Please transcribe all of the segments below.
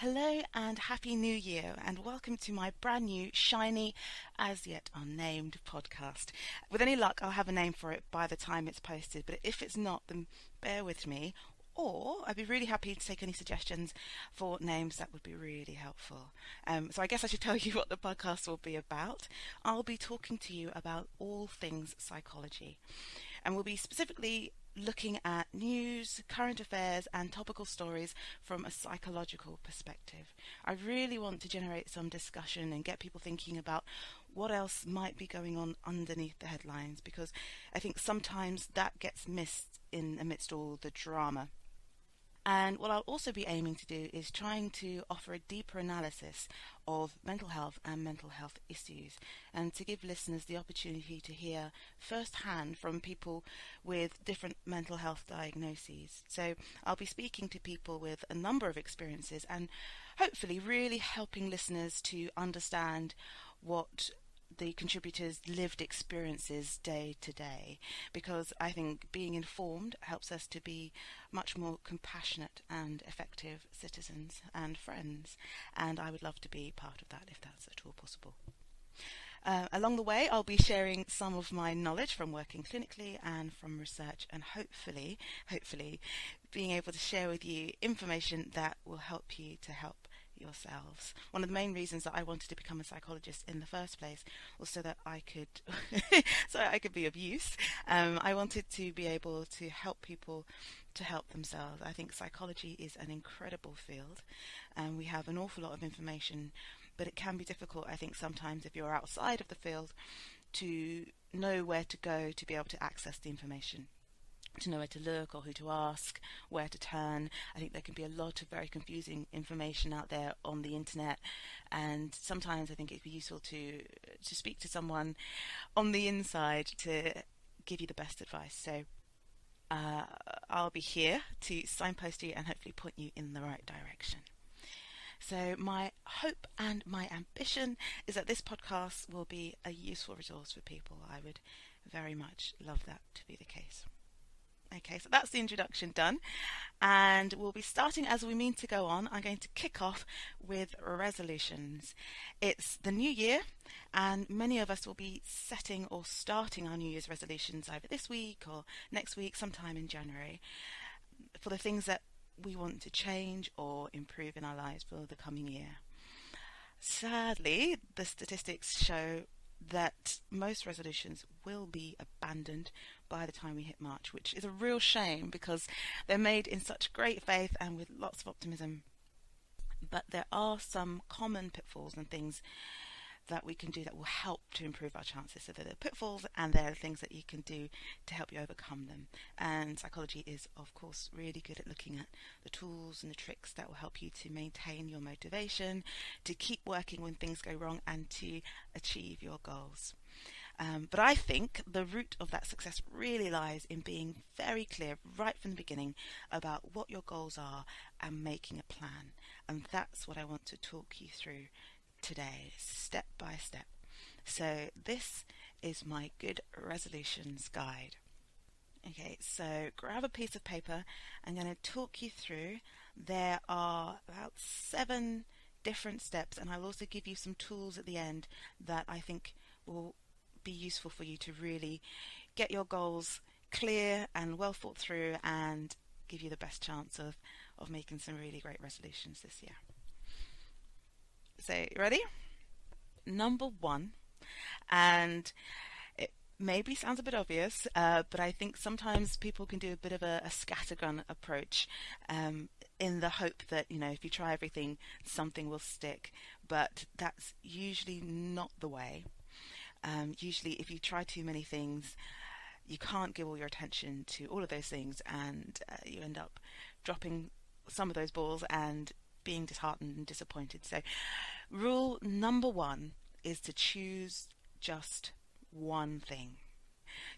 Hello and Happy New Year, and welcome to my brand new, shiny, as yet unnamed podcast. With any luck, I'll have a name for it by the time it's posted, but if it's not, then bear with me. Or I'd be really happy to take any suggestions for names that would be really helpful. So I guess I should tell you what the podcast will be about. I'll be talking to you about all things psychology, and we'll be specifically looking at news, current affairs, and topical stories from a psychological perspective. I really want to generate some discussion and get people thinking about what else might be going on underneath the headlines, because I think sometimes that gets missed in amidst all the drama. And what I'll also be aiming to do is trying to offer a deeper analysis of mental health and mental health issues, and to give listeners the opportunity to hear firsthand from people with different mental health diagnoses. So I'll be speaking to people with a number of experiences and hopefully really helping listeners to understand what the contributors' lived experiences day to day, because I think being informed helps us to be much more compassionate and effective citizens and friends, and I would love to be part of that if that's at all possible. Along the way, I'll be sharing some of my knowledge from working clinically and from research, and hopefully, being able to share with you information that will help you to help yourselves. One of the main reasons that I wanted to become a psychologist in the first place was so that I could be of use. I wanted to be able to help people to help themselves. I think psychology is an incredible field, and we have an awful lot of information, but it can be difficult, I think, sometimes if you're outside of the field to know where to go to be able to access the information, to know where to look or who to ask, where to turn. I think there can be a lot of very confusing information out there on the internet, and sometimes I think it'd be useful to speak to someone on the inside to give you the best advice. So I'll be here to signpost you and hopefully point you in the right direction. So my hope and my ambition is that this podcast will be a useful resource for people. I would very much love that to be the case. Okay, so that's the introduction done, and we'll be starting as we mean to go on. I'm going to kick off with resolutions. It's the new year, and many of us will be setting or starting our New Year's resolutions either this week or next week, sometime in January, for the things that we want to change or improve in our lives for the coming year. Sadly, the statistics show that most resolutions will be abandoned by the time we hit March, which is a real shame because they're made in such great faith and with lots of optimism. But there are some common pitfalls and things that we can do that will help to improve our chances. So there are pitfalls and there are things that you can do to help you overcome them. And psychology is, of course, really good at looking at the tools and the tricks that will help you to maintain your motivation, to keep working when things go wrong, and to achieve your goals. But I think the root of that success really lies in being very clear right from the beginning about what your goals are and making a plan. And that's what I want to talk you through today, step by step. So this is my good resolutions guide. Okay, so grab a piece of paper. I'm going to talk you through. There are about 7 different steps, and I'll also give you some tools at the end that I think will be useful for you to really get your goals clear and well thought through and give you the best chance of making some really great resolutions this year. So, ready? Number 1, and it maybe sounds a bit obvious, but I think sometimes people can do a bit of a scattergun approach in the hope that, if you try everything, something will stick. But that's usually not the way. Usually, if you try too many things, you can't give all your attention to all of those things, and you end up dropping some of those balls and being disheartened and disappointed. So rule number 1 is to choose just one thing.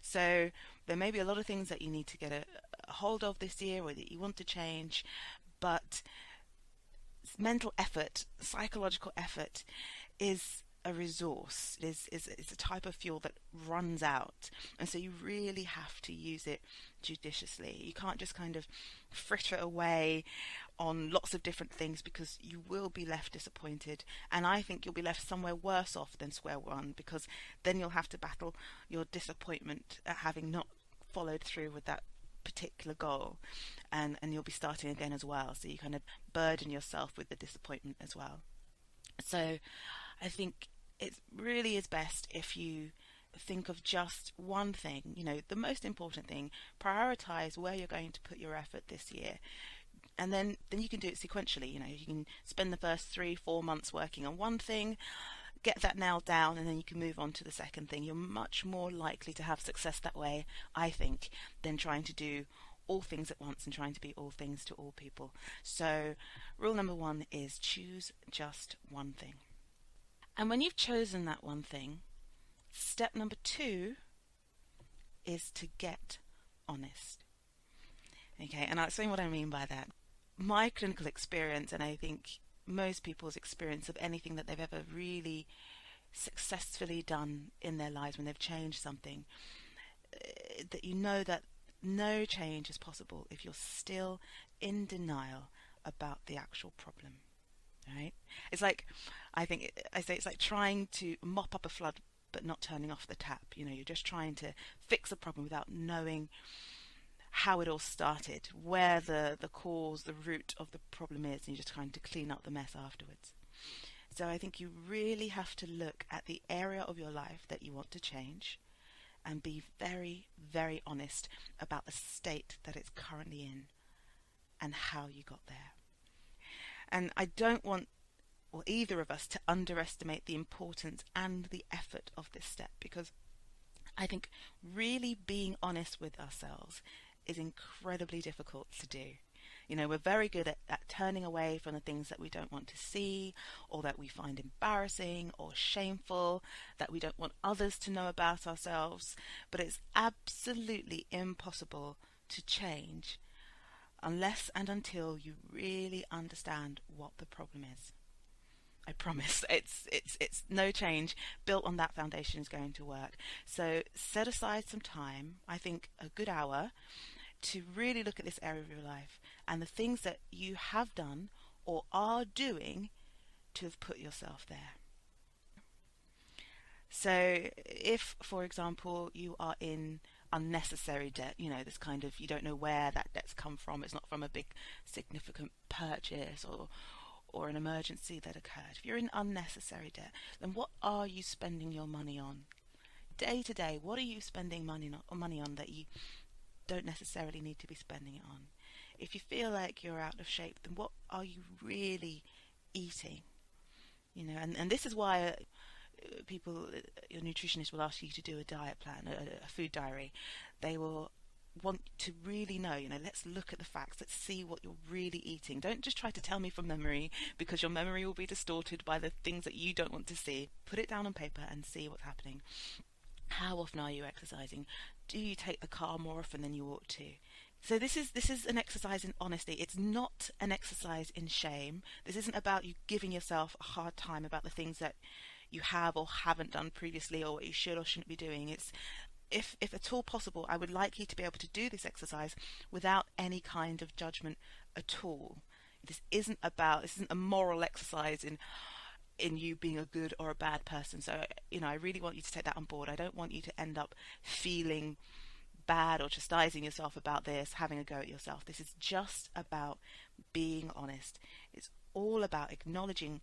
So there may be a lot of things that you need to get a hold of this year or that you want to change, but mental effort, psychological effort is a resource. It's a type of fuel that runs out, and so you really have to use it judiciously. You can't just kind of fritter away on lots of different things, because you will be left disappointed, and I think you'll be left somewhere worse off than square one, because then you'll have to battle your disappointment at having not followed through with that particular goal, and you'll be starting again as well, so you kind of burden yourself with the disappointment as well. So I think it really is best if you think of just one thing, the most important thing. Prioritize where you're going to put your effort this year, and then you can do it sequentially. You can spend the first 3-4 months working on one thing, get that nailed down, and then you can move on to the second thing. You're much more likely to have success that way, I think, than trying to do all things at once and trying to be all things to all people. So rule number 1 is choose just one thing. And when you've chosen that one thing, step number 2 is to get honest. Okay, and I'll explain what I mean by that. My clinical experience, and I think most people's experience of anything that they've ever really successfully done in their lives when they've changed something, that that no change is possible if you're still in denial about the actual problem. Right? It's like, it's like trying to mop up a flood but not turning off the tap. You're just trying to fix a problem without knowing how it all started, where the cause, the root of the problem is, and you're just trying to clean up the mess afterwards. So I think you really have to look at the area of your life that you want to change and be very, very honest about the state that it's currently in and how you got there. And I don't want, or either of us, to underestimate the importance and the effort of this step, because I think really being honest with ourselves is incredibly difficult to do. We're very good at turning away from the things that we don't want to see, or that we find embarrassing or shameful, that we don't want others to know about ourselves. But it's absolutely impossible to change unless and until you really understand what the problem is. I promise it's no change built on that foundation is going to work. So set aside some time, I think a good hour, to really look at this area of your life and the things that you have done or are doing to have put yourself there. So if, for example, you are in unnecessary debt, this kind of, you don't know where that debt's come from, it's not from a big significant purchase or an emergency that occurred. If you're in unnecessary debt, then what are you spending your money on? Day to day, what are you spending money on that you don't necessarily need to be spending it on? If you feel like you're out of shape, then what are you really eating? And this is why your nutritionist will ask you to do a diet plan, a food diary. They will want to really know, let's look at the facts, let's see what you're really eating. Don't just try to tell me from memory, because your memory will be distorted by the things that you don't want to see. Put it down on paper and see what's happening. How often are you exercising? Do you take the car more often than you ought to? So this is an exercise in honesty. It's not an exercise in shame. This isn't about you giving yourself a hard time about the things that you have or haven't done previously, or what you should or shouldn't be doing. It's, if at all possible, I would like you to be able to do this exercise without any kind of judgment at all. This isn't a moral exercise in you being a good or a bad person. So, I really want you to take that on board. I don't want you to end up feeling bad or chastising yourself about this, having a go at yourself. This is just about being honest. It's all about acknowledging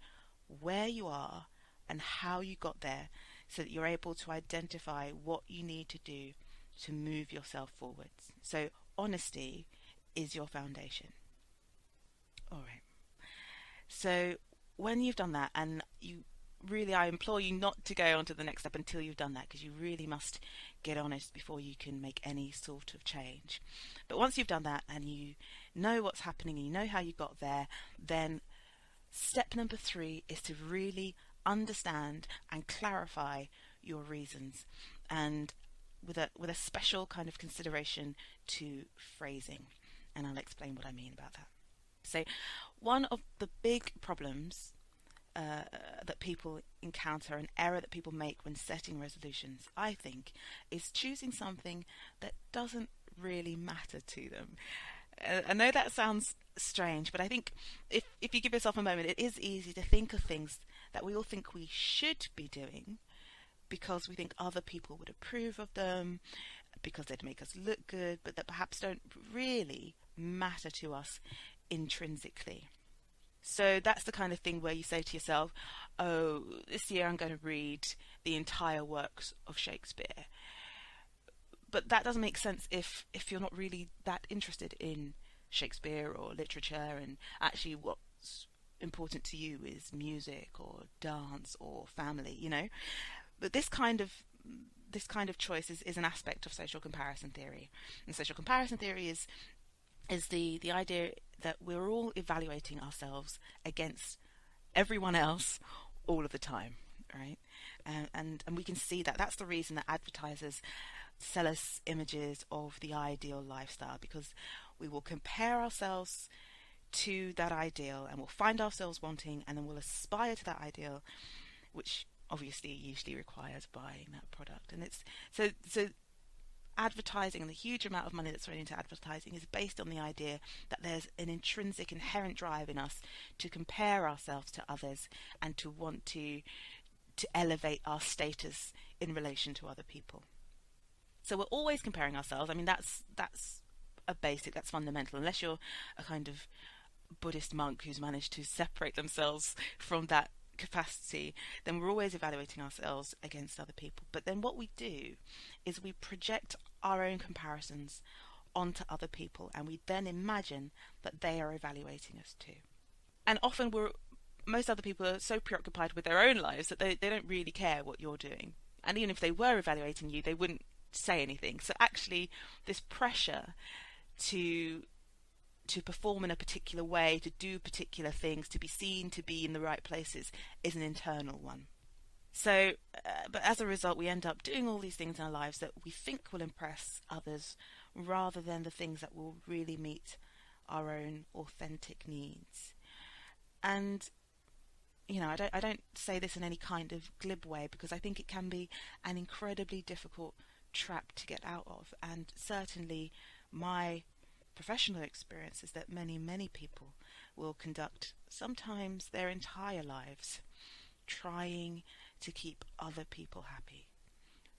where you are and how you got there, so that you're able to identify what you need to do to move yourself forwards. So honesty is your foundation. All right. So when you've done that, and I implore you not to go on to the next step until you've done that, because you really must get honest before you can make any sort of change. But once you've done that and you know what's happening and you know how you got there, then step number 3 is to really understand and clarify your reasons, and with a special kind of consideration to phrasing. And I'll explain what I mean about that. So one of the big problems that people encounter, an error that people make when setting resolutions, I think, is choosing something that doesn't really matter to them. I know that sounds strange, but I think if you give yourself a moment, it is easy to think of things that we all think we should be doing because we think other people would approve of them, because they'd make us look good, but that perhaps don't really matter to us intrinsically. So that's the kind of thing where you say to yourself, oh, this year I'm going to read the entire works of Shakespeare. But that doesn't make sense if you're not really that interested in Shakespeare or literature, and actually what's important to you is music or dance or family, you know. But this kind of choice is an aspect of social comparison theory. And social comparison theory is the idea that we're all evaluating ourselves against everyone else all of the time, right? And we can see that. That's the reason that advertisers sell us images of the ideal lifestyle, because we will compare ourselves to that ideal and we'll find ourselves wanting, and then we'll aspire to that ideal, which obviously usually requires buying that product. And it's so advertising, and the huge amount of money that's thrown into advertising, is based on the idea that there's an intrinsic inherent drive in us to compare ourselves to others and to want to elevate our status in relation to other people. So we're always comparing ourselves. I mean, that's a basic, that's fundamental. Unless you're a kind of Buddhist monk who's managed to separate themselves from that capacity, then we're always evaluating ourselves against other people. But then what we do is we project our own comparisons onto other people, and we then imagine that they are evaluating us too. And often most other people are so preoccupied with their own lives that they don't really care what you're doing. And even if they were evaluating you, they wouldn't say anything. So actually this pressure to perform in a particular way, to do particular things, to be seen, to be in the right places, is an internal one. So, but as a result, we end up doing all these things in our lives that we think will impress others, rather than the things that will really meet our own authentic needs. And you know, I don't say this in any kind of glib way, because I think it can be an incredibly difficult trap to get out of. And certainly my professional experience is that many people will conduct sometimes their entire lives trying to keep other people happy,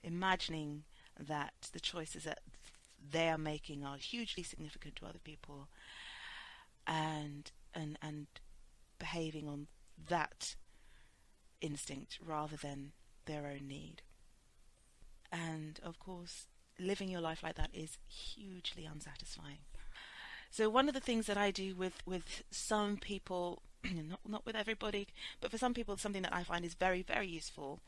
imagining that the choices that they are making are hugely significant to other people, and behaving on that instinct rather than their own need. And of course, living your life like that is hugely unsatisfying. So one of the things that I do with some people, not with everybody, but for some people, something that I find is very, very useful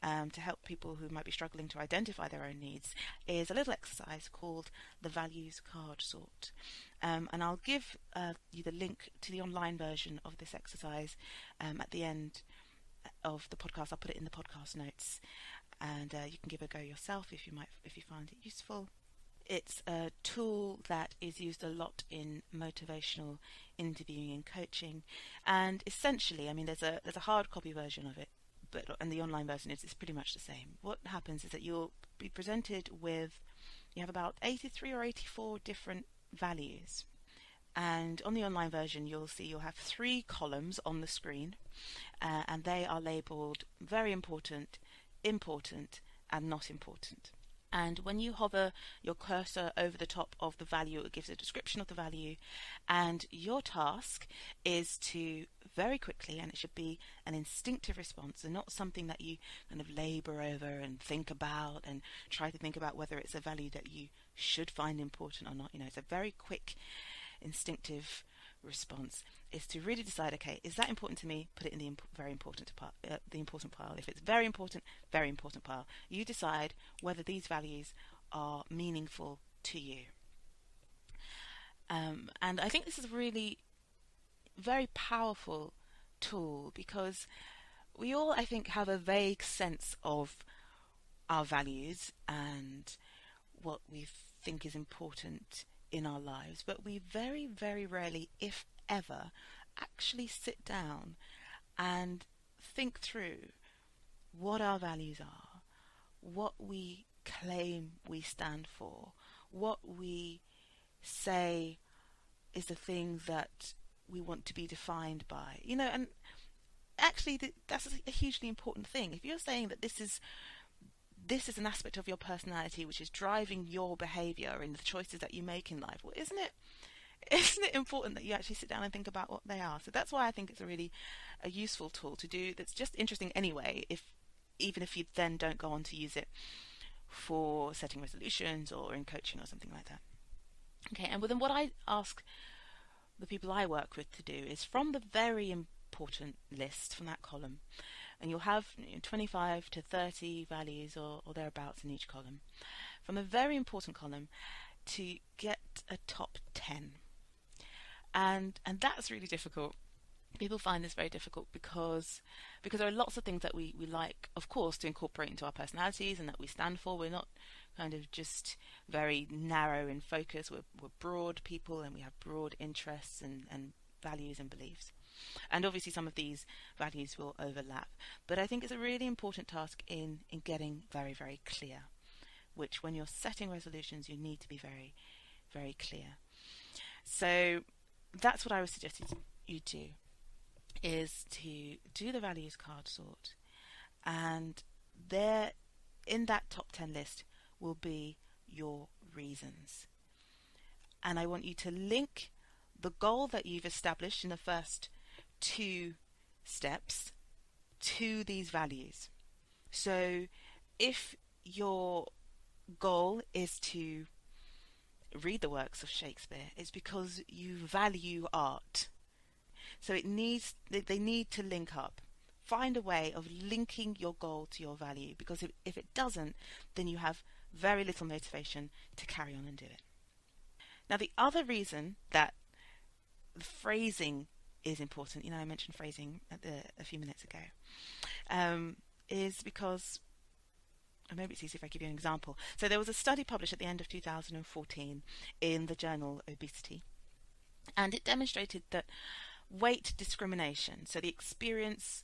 to help people who might be struggling to identify their own needs, is a little exercise called the Values Card Sort. And I'll give you the link to the online version of this exercise at the end of the podcast. I'll put it in the podcast notes, and you can give it a go yourself if you find it useful. It's a tool that is used a lot in motivational interviewing and coaching, and essentially, I mean, there's a hard copy version of it, and the online version is pretty much the same. What happens is that you'll be presented with, you have about 83 or 84 different values, and on the online version you'll have 3 columns on the screen, and they are labelled very important, important, and not important. And when you hover your cursor over the top of the value, it gives a description of the value, and your task is to very quickly, and it should be an instinctive response and not something that you kind of labour over and think about and try to think about whether it's a value that you should find important or not. You know, it's a very quick instinctive response, is to really decide, okay, is that important to me? Put it in the very important part, the important pile. If it's very important pile. You decide whether these values are meaningful to you. And I think this is a really very powerful tool, because we all, I think, have a vague sense of our values and what we think is important in our lives, but we very, very rarely, if ever, actually sit down and think through what our values are, what we claim we stand for, what we say is the thing that we want to be defined by? And actually that's a hugely important thing. If you're saying that this is an aspect of your personality which is driving your behavior and the choices that you make in life, well, isn't it important that you actually sit down and think about what they are? So that's why I think it's a useful tool to do, that's just interesting anyway, even if you then don't go on to use it for setting resolutions or in coaching or something like that. Okay, and then what I ask the people I work with to do is, from the very important list from that column, and you'll have 25 to 30 values or thereabouts in each column, from the very important column to get a top 10. And that's really difficult. People find this very difficult because there are lots of things that we like, of course, to incorporate into our personalities and that we stand for. We're not kind of just very narrow in focus. We're broad people, and we have broad interests and values and beliefs. And obviously some of these values will overlap. But I think it's a really important task in getting very, very clear, which when you're setting resolutions, you need to be very, very clear. So that's what I would suggest you do, is to do the values card sort, and there in that top 10 list will be your reasons. And I want you to link the goal that you've established in the first 2 steps to these values. So if your goal is to read the works of Shakespeare, it's because you value art. So they need to link up. Find a way of linking your goal to your value, because if it doesn't, then you have very little motivation to carry on and do it. Now, the other reason that the phrasing is important, I mentioned phrasing a few minutes ago, is because, or maybe it's easy if I give you an example. So there was a study published at the end of 2014 in the journal Obesity, and it demonstrated that weight discrimination, so the experience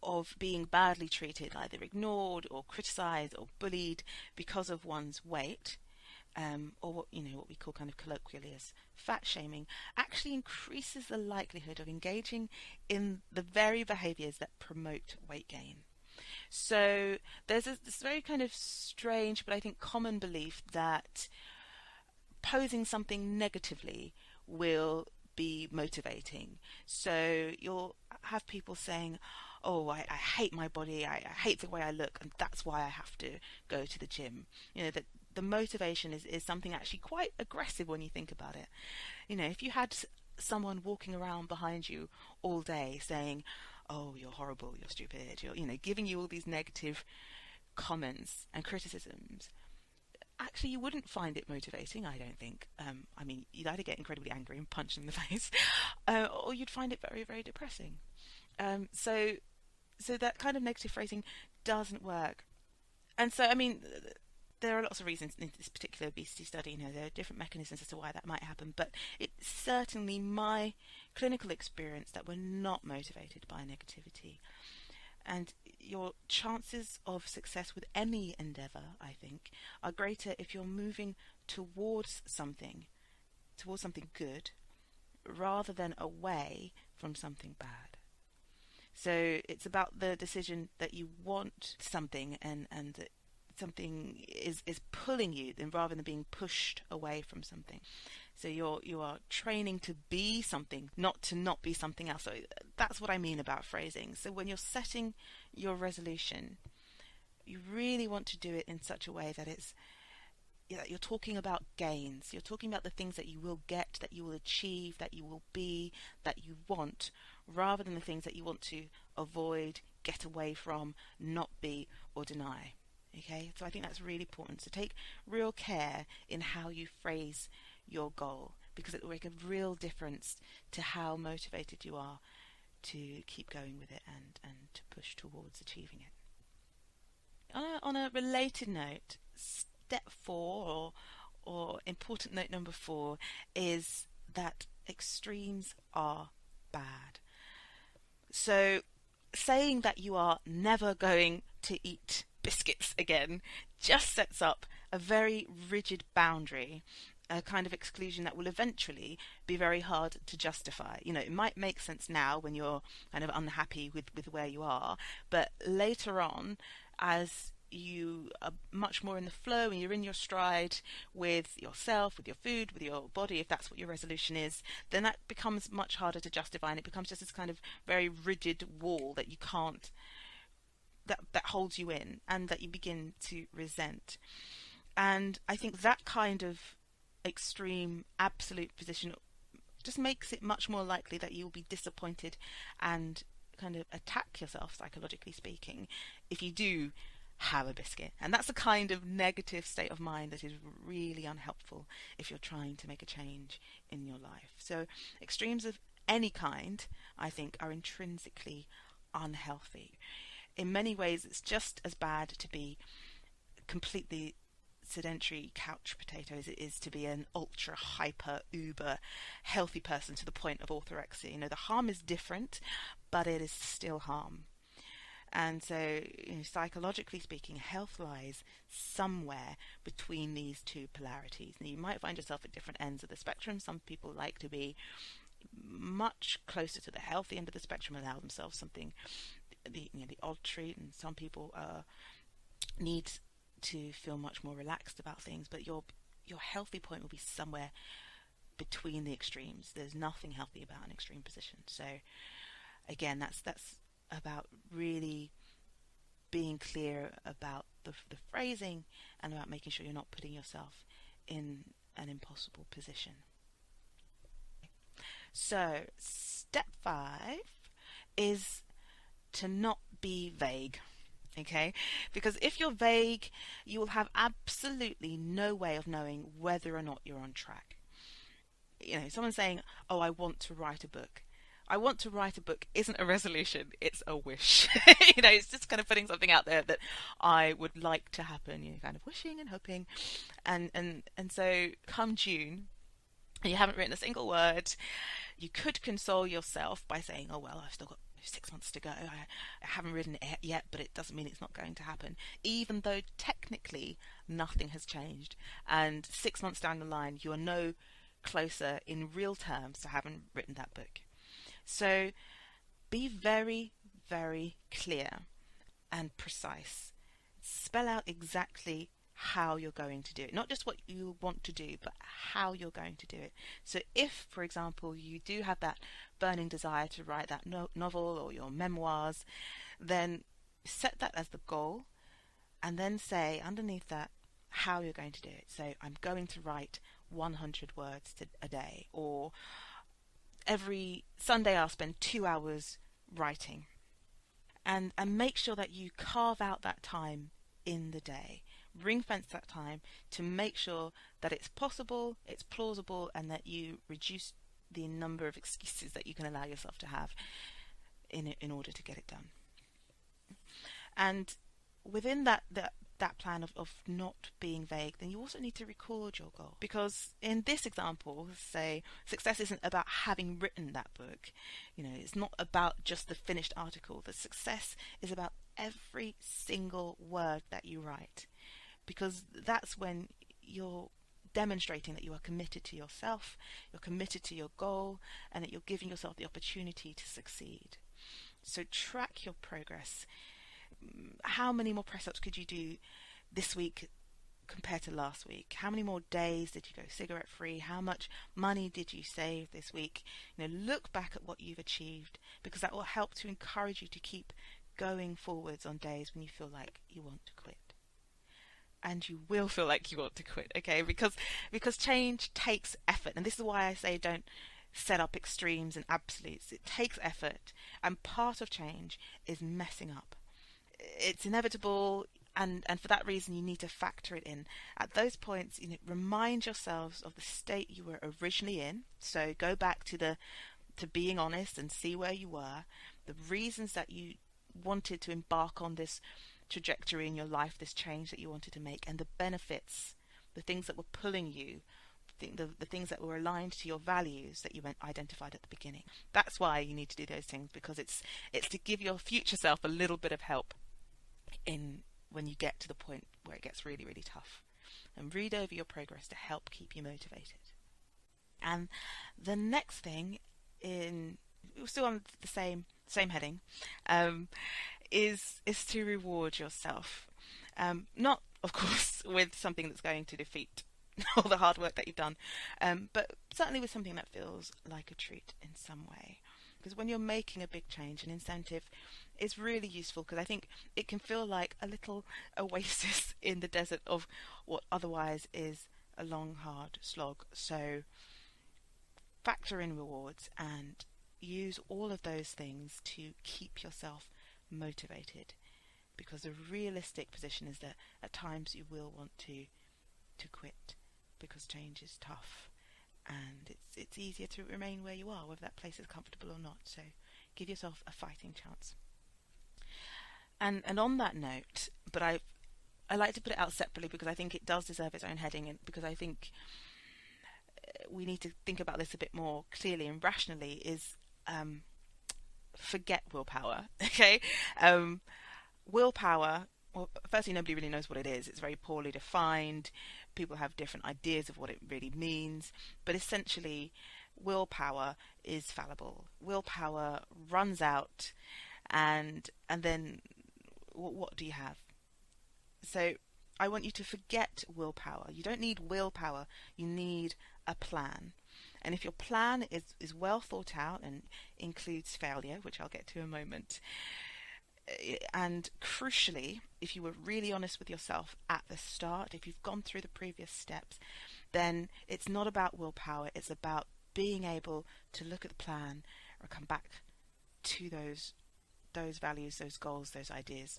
of being badly treated, either ignored or criticised or bullied because of one's weight, or what we call kind of colloquially as fat shaming, actually increases the likelihood of engaging in the very behaviours that promote weight gain. So there's this very kind of strange, but I think common belief that posing something negatively will be motivating. So you'll have people saying, oh, I hate my body, I hate the way I look, and that's why I have to go to the gym. That the motivation is something actually quite aggressive when you think about it. If you had someone walking around behind you all day saying, oh, you're horrible, you're stupid, you're giving you all these negative comments and criticisms, actually you wouldn't find it motivating, I don't think. You'd either get incredibly angry and punch them in the face, or you'd find it very, very depressing. So that kind of negative phrasing doesn't work. And so, there are lots of reasons in this particular obesity study. There are different mechanisms as to why that might happen, but it's certainly my clinical experience that we're not motivated by negativity. And your chances of success with any endeavour, I think, are greater if you're moving towards something good, rather than away from something bad. So it's about the decision that you want something, and that something is pulling you, then rather than being pushed away from something. So you are training to be something, not to not be something else. So that's what I mean about phrasing. So when you're setting your resolution, you really want to do it in such a way that you're talking about gains. You're talking about the things that you will get, that you will achieve, that you will be, that you want, rather than the things that you want to avoid, get away from, not be, or deny. Okay, so I think that's really important. So take real care in how you phrase your goal, because it will make a real difference to how motivated you are to keep going with it and to push towards achieving it. On a related note, step 4 or important note number 4 is that extremes are bad. So saying that you are never going to eat biscuits again just sets up a very rigid boundary, a kind of exclusion that will eventually be very hard to justify. You know, it might make sense now when you're kind of unhappy with where you are, but later on, as you are much more in the flow and you're in your stride with yourself, with your food, with your body, if that's what your resolution is, then that becomes much harder to justify, and it becomes just this kind of very rigid wall that you can't, that holds you in and that you begin to resent. And I think that kind of extreme absolute position just makes it much more likely that you'll be disappointed and kind of attack yourself, psychologically speaking, if you do have a biscuit. And that's a kind of negative state of mind that is really unhelpful if you're trying to make a change in your life. So extremes of any kind, I think, are intrinsically unhealthy. In many ways, it's just as bad to be completely sedentary couch potato as it is to be an ultra hyper uber healthy person to the point of orthorexia. You know, the harm is different, but it is still harm. And so, you know, psychologically speaking, health lies somewhere between these two polarities. Now, you might find yourself at different ends of the spectrum. Some people like to be much closer to the healthy end of the spectrum, allow themselves something, the odd treat, and some people need to feel much more relaxed about things. But your healthy point will be somewhere between the extremes. There's nothing healthy about an extreme position. So again, that's about really being clear about the phrasing and about making sure you're not putting yourself in an impossible position. So step 5 is to not be vague. Okay, because if you're vague, you will have absolutely no way of knowing whether or not you're on track. You know, someone saying, "Oh, I want to write a book." I want to write a book isn't a resolution, it's a wish. You know, it's just kind of putting something out there that I would like to happen, you know, kind of wishing and hoping. And so come June, and you haven't written a single word, you could console yourself by saying, "Oh, well, I've still got 6 months to go. I haven't written it yet, but it doesn't mean it's not going to happen," even though technically nothing has changed. And 6 months down the line, you are no closer in real terms to having written that book. So be very, very clear and precise. Spell out exactly how you're going to do it. Not just what you want to do, but how you're going to do it. So if, for example, you do have that burning desire to write that novel or your memoirs, then set that as the goal, and then say underneath that how you're going to do it. So I'm going to write 100 words a day, or every Sunday I'll spend 2 hours writing. And make sure that you carve out that time in the day. Ring fence that time to make sure that it's possible, it's plausible, and that you reduce the number of excuses that you can allow yourself to have in order to get it done. And within that plan of not being vague, then you also need to record your goal. Because in this example, say, success isn't about having written that book. You know, it's not about just the finished article. The success is about every single word that you write. Because that's when you're demonstrating that you are committed to yourself, you're committed to your goal, and that you're giving yourself the opportunity to succeed. So track your progress. How many more press-ups could you do this week compared to last week? How many more days did you go cigarette free? How much money did you save this week? You know, look back at what you've achieved, because that will help to encourage you to keep going forwards on days when you feel like you want to quit. And you will feel like you want to quit, okay? Because change takes effort, and this is why I say don't set up extremes and absolutes. It takes effort, and part of change is messing up. It's inevitable, and for that reason you need to factor it in. At those points, you know, remind yourselves of the state you were originally in. So go back to being honest and see where you were, the reasons that you wanted to embark on this trajectory in your life, this change that you wanted to make, and the benefits, the things that were pulling you, the things that were aligned to your values that you identified at the beginning. That's why you need to do those things, because it's to give your future self a little bit of help in when you get to the point where it gets really, really tough. and read over your progress to help keep you motivated. And the next thing, still on the same heading, is to reward yourself. Not, of course, with something that's going to defeat all the hard work that you've done, but certainly with something that feels like a treat in some way. Because when you're making a big change, an incentive is really useful, because I think it can feel like a little oasis in the desert of what otherwise is a long, hard slog. So factor in rewards and use all of those things to keep yourself motivated, because the realistic position is that at times you will want to quit because change is tough, and it's easier to remain where you are, whether that place is comfortable or not. So give yourself a fighting chance. And on that note, but I like to put it out separately because I think it does deserve its own heading, and because I think we need to think about this a bit more clearly and rationally, is forget willpower. Okay, willpower, well, firstly, nobody really knows what it is. It's very poorly defined. People have different ideas of what it really means, but essentially willpower is fallible. Willpower runs out, and then what do you have? So I want you to forget willpower. You don't need willpower, you need a plan. And if your plan is well thought out and includes failure, which I'll get to in a moment, and crucially, if you were really honest with yourself at the start, if you've gone through the previous steps, then it's not about willpower, it's about being able to look at the plan or come back to those values, those goals, those ideas,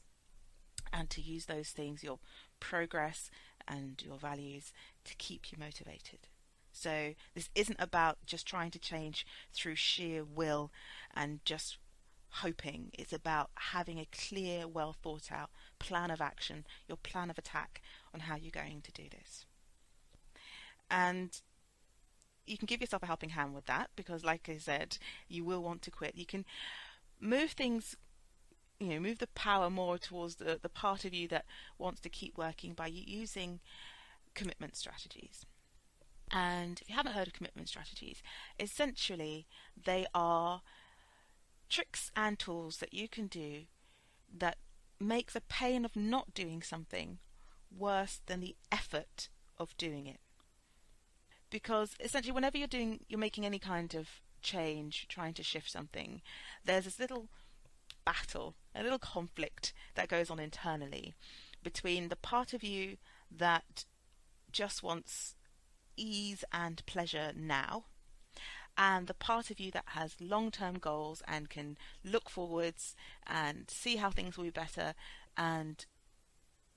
and to use those things, your progress and your values, to keep you motivated. So this isn't about just trying to change through sheer will and just hoping. It's about having a clear, well thought out plan of action, your plan of attack on how you're going to do this. And you can give yourself a helping hand with that, because like I said, you will want to quit. You can move things, move the power more towards the part of you that wants to keep working by using commitment strategies. And if you haven't heard of commitment strategies, essentially they are tricks and tools that you can do that make the pain of not doing something worse than the effort of doing it. Because essentially whenever you're making any kind of change, trying to shift something, there's this little battle, a little conflict that goes on internally between the part of you that just wants ease and pleasure now, and the part of you that has long-term goals and can look forwards and see how things will be better and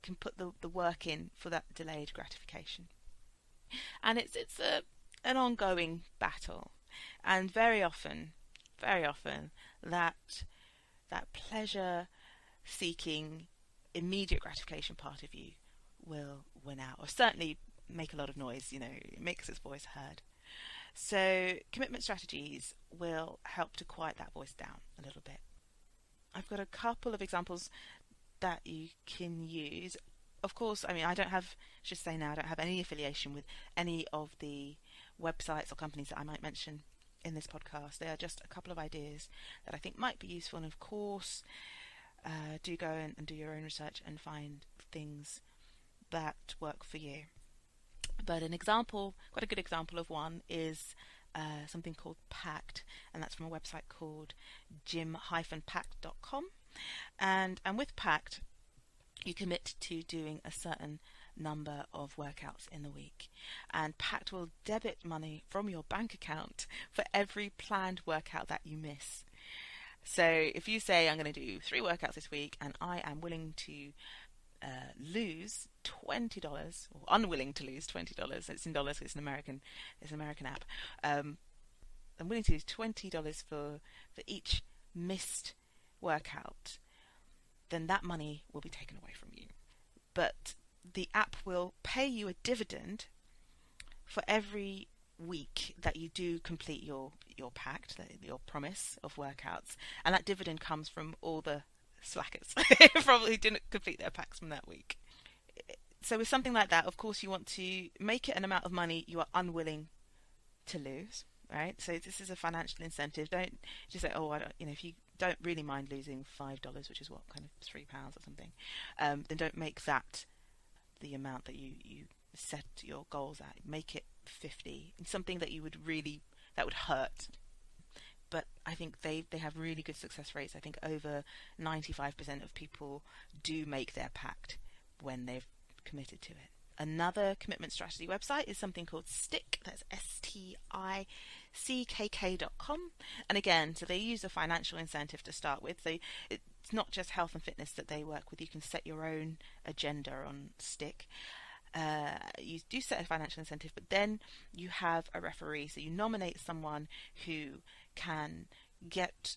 can put the work in for that delayed gratification. And it's an ongoing battle, and very often that pleasure seeking immediate gratification part of you will win out, or certainly make a lot of noise, it makes its voice heard. So commitment strategies will help to quiet that voice down a little bit. I've got a couple of examples that you can use. Of course, I don't have any affiliation with any of the websites or companies that I might mention in this podcast. They are just a couple of ideas that I think might be useful, and of course do go and do your own research and find things that work for you. But quite a good example of one is something called Pact, and that's from a website called gym-pact.com. And with Pact, you commit to doing a certain number of workouts in the week, and Pact will debit money from your bank account for every planned workout that you miss. So if you say, I'm going to do 3 workouts this week and I am willing to lose $20, or unwilling to lose $20, it's in dollars, it's an American app, I'm willing to lose $20 for each missed workout, then that money will be taken away from you. But the app will pay you a dividend for every week that you do complete your pact, your promise of workouts, and that dividend comes from all the slackers from who didn't complete their pacts from that week. So with something like that, of course, you want to make it an amount of money you are unwilling to lose, right? So this is a financial incentive. Don't just say, oh, I don't, if you don't really mind losing $5, which is what, kind of £3 or something, then don't make that the amount that you set your goals at. Make it 50, something that you would really, that would hurt. But I think they have really good success rates. I think over 95% of people do make their pact when they've committed to it. Another commitment strategy website is something called Stick. That's STICKK.com. And again, so they use a financial incentive to start with. So it's not just health and fitness that they work with. You can set your own agenda on Stick. You do set a financial incentive, but then you have a referee. So you nominate someone who can get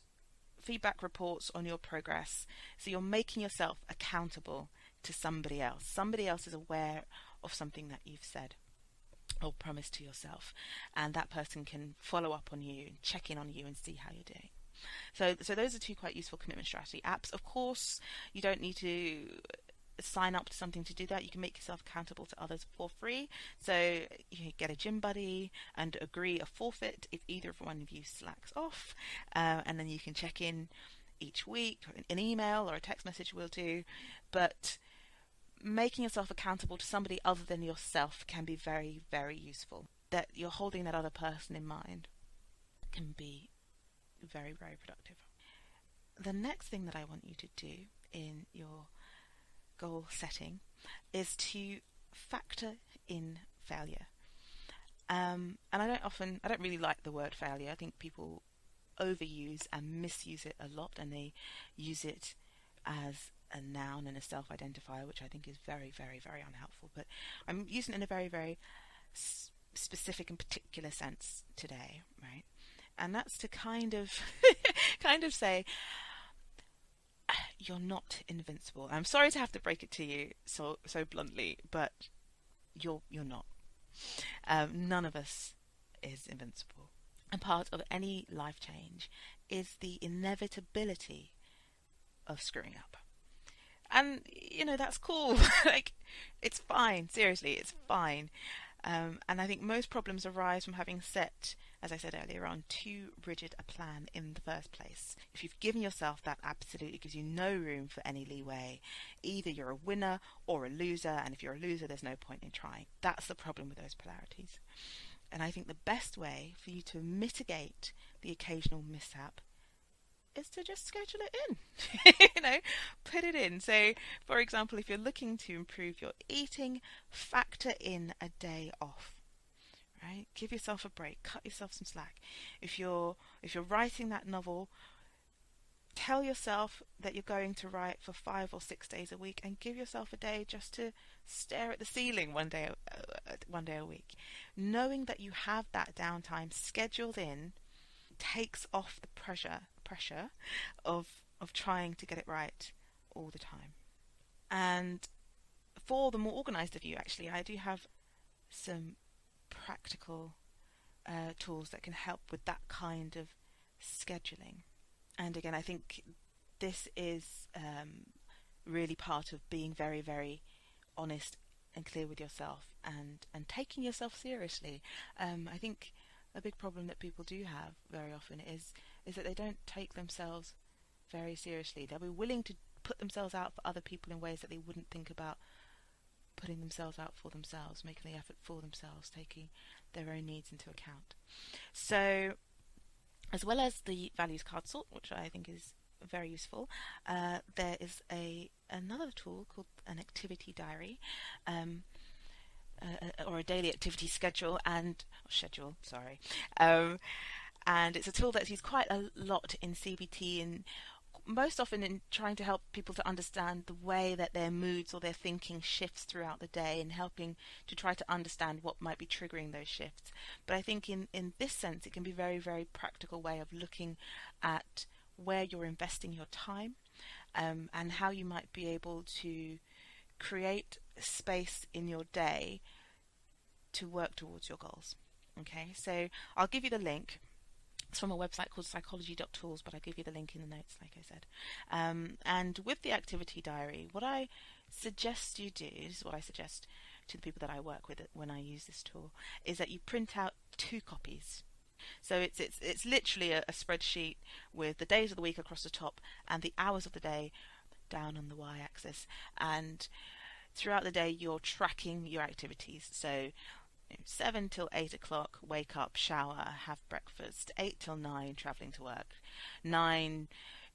feedback reports on your progress. So you're making yourself accountable to somebody else. Somebody else is aware of something that you've said or promised to yourself, and that person can follow up on you and check in on you and see how you're doing. So those are two quite useful commitment strategy apps. Of course, you don't need to sign up to something to do that. You can make yourself accountable to others for free. So you can get a gym buddy and agree a forfeit if either of one of you slacks off, and then you can check in each week. An email or a text message will do, but making yourself accountable to somebody other than yourself can be very, very useful. That you're holding that other person in mind can be very, very productive. The next thing that I want you to do in your goal setting is to factor in failure. And I don't really like the word failure. I think people overuse and misuse it a lot, and they use it as a noun and a self-identifier, which I think is very, very, very unhelpful. But I'm using it in a very, very specific and particular sense today, right? And that's to kind of say, you're not invincible. I'm sorry to have to break it to you so bluntly, but you're not. None of us is invincible. And part of any life change is the inevitability of screwing up. And, that's cool. Like, it's fine. Seriously, it's fine. And I think most problems arise from having set, as I said earlier on, too rigid a plan in the first place. If you've given yourself that, absolutely gives you no room for any leeway. Either you're a winner or a loser, and if you're a loser, there's no point in trying. That's the problem with those polarities. And I think the best way for you to mitigate the occasional mishap is to just schedule it in. Put it in. So, for example, if you're looking to improve your eating, factor in a day off. Right? Give yourself a break. Cut yourself some slack. If you're writing that novel, tell yourself that you're going to write for 5 or 6 days a week, and give yourself a day just to stare at the ceiling one day a week. Knowing that you have that downtime scheduled in takes off the pressure of trying to get it right all the time. And for the more organized of you, actually, I do have some practical tools that can help with that kind of scheduling. And again, I think this is really part of being very, very honest and clear with yourself and taking yourself seriously. I think a big problem that people do have very often is that they don't take themselves very seriously. They'll be willing to put themselves out for other people in ways that they wouldn't think about putting themselves out for themselves, making the effort for themselves, taking their own needs into account. So, as well as the values card sort, which I think is very useful, there is another tool called an activity diary, or a daily activity schedule, and it's a tool that's used quite a lot in CBT, and most often in trying to help people to understand the way that their moods or their thinking shifts throughout the day, and helping to try to understand what might be triggering those shifts. But I think in this sense, it can be a very, very practical way of looking at where you're investing your time, and how you might be able to create space in your day to work towards your goals. Okay, so I'll give you the link. It's from a website called psychology.tools, but I'll give you the link in the notes, like I said. And with the activity diary, what I suggest you do, this is what I suggest to the people that I work with when I use this tool, is that you print out 2 copies. So it's literally a spreadsheet with the days of the week across the top and the hours of the day down on the y-axis. And throughout the day, you're tracking your activities. So 7 till 8 o'clock, wake up, shower, have breakfast. 8 till 9, traveling to work. 9,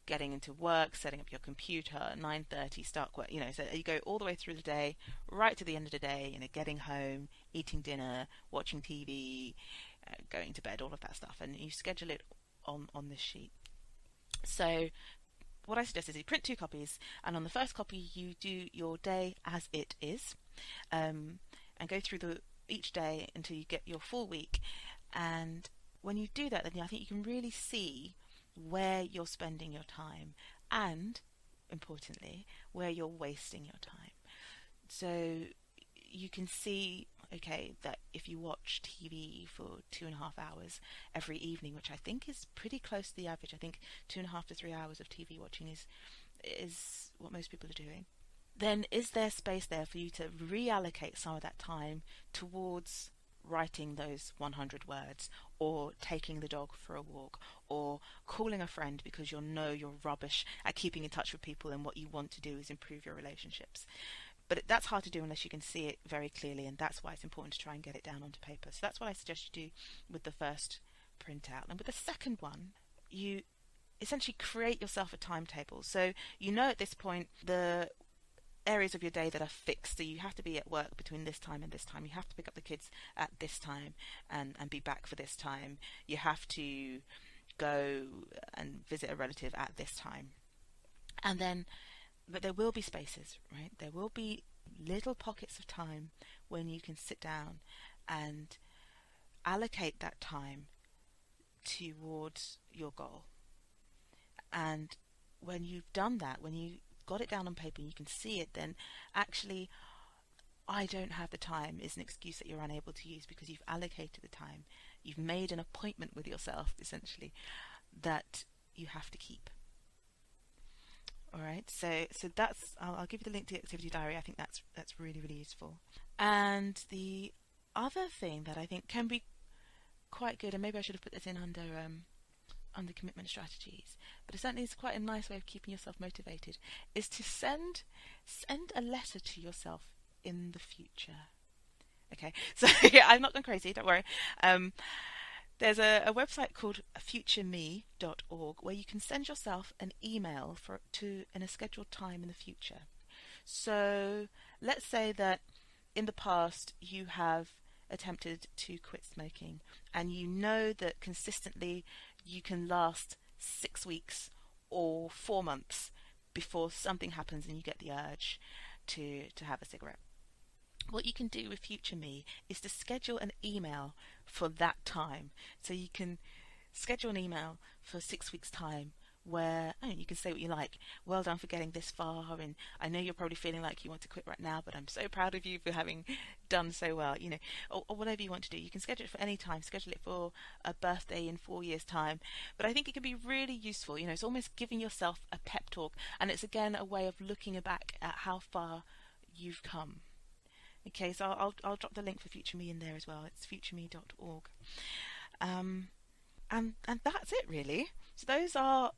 getting into work, setting up your computer. 9:30, start work. So you go all the way through the day, right to the end of the day. Getting home, eating dinner, watching TV, going to bed, all of that stuff, and you schedule it on this sheet. So what I suggest is you print 2 copies, and on the first copy you do your day as it is, and go through each day until you get your full week. And when you do that, then I think you can really see where you're spending your time and, importantly, where you're wasting your time. So you can see, okay, that if you watch TV for 2.5 hours every evening, which I think is pretty close to the average, I think 2.5 to 3 hours of TV watching is what most people are doing, then is there space there for you to reallocate some of that time towards writing those 100 words, or taking the dog for a walk, or calling a friend because you're rubbish at keeping in touch with people and what you want to do is improve your relationships? But that's hard to do unless you can see it very clearly, and that's why it's important to try and get it down onto paper. So that's what I suggest you do with the first printout. And with the second one, you essentially create yourself a timetable. So at this point the areas of your day that are fixed. So you have to be at work between this time and this time. You have to pick up the kids at this time and be back for this time. You have to go and visit a relative at this time. And then, but there will be spaces, right? There will be little pockets of time when you can sit down and allocate that time towards your goal. And when you've done that, when you got it down on paper and you can see it, then actually I don't have the time is an excuse that you're unable to use, because you've allocated the time. You've made an appointment with yourself, essentially, that you have to keep. All right, so that's, I'll give you the link to the activity diary. I think that's really, really useful. And the other thing that I think can be quite good, and maybe I should have put this in under commitment strategies, but it certainly is quite a nice way of keeping yourself motivated, is to send a letter to yourself in the future. Okay, so I'm not going crazy, don't worry. There's a website called futureme.org where you can send yourself an email in a scheduled time in the future. So let's say that in the past you have attempted to quit smoking, and you know that consistently you can last 6 weeks or 4 months before something happens and you get the urge to have a cigarette. What you can do with Future Me is to schedule an email for that time. So you can schedule an email for 6 weeks' time where you can say what you like. Well done for getting this far, and I know you're probably feeling like you want to quit right now, but I'm so proud of you for having done so well, or whatever you want to do. You can schedule it for any time, schedule it for a birthday in 4 years' time. But I think it can be really useful. It's almost giving yourself a pep talk, and it's again a way of looking back at how far you've come. Okay, so I'll drop the link for Future Me in there as well. It's futureme.org. And that's it, really. So those are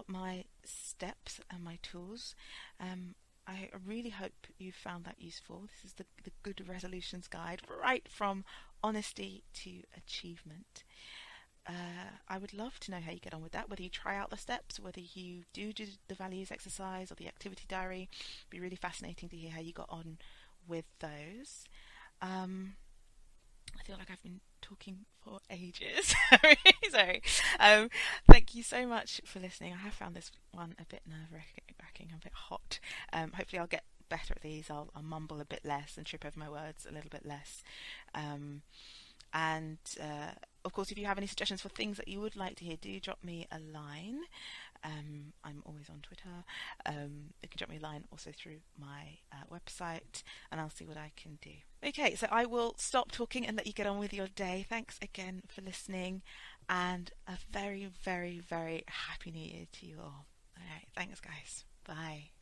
my steps and my tools. I really hope you found that useful. This is the Good Resolutions Guide, right from honesty to achievement. I would love to know how you get on with that, whether you try out the steps, whether you do the values exercise or the activity diary. It'd be really fascinating to hear how you got on with those. I feel like I've been talking for ages. Sorry. Thank you so much for listening. I have found this one a bit nerve-wracking, a bit hot. Hopefully I'll get better at these. I'll mumble a bit less and trip over my words a little bit less. Of course, if you have any suggestions for things that you would like to hear, do drop me a line. I'm always on Twitter. You can drop me a line also through my website, and I'll see what I can do. Okay, so I will stop talking and let you get on with your day. Thanks again for listening, and a very, very, very happy New Year to you all. All right, thanks guys. Bye.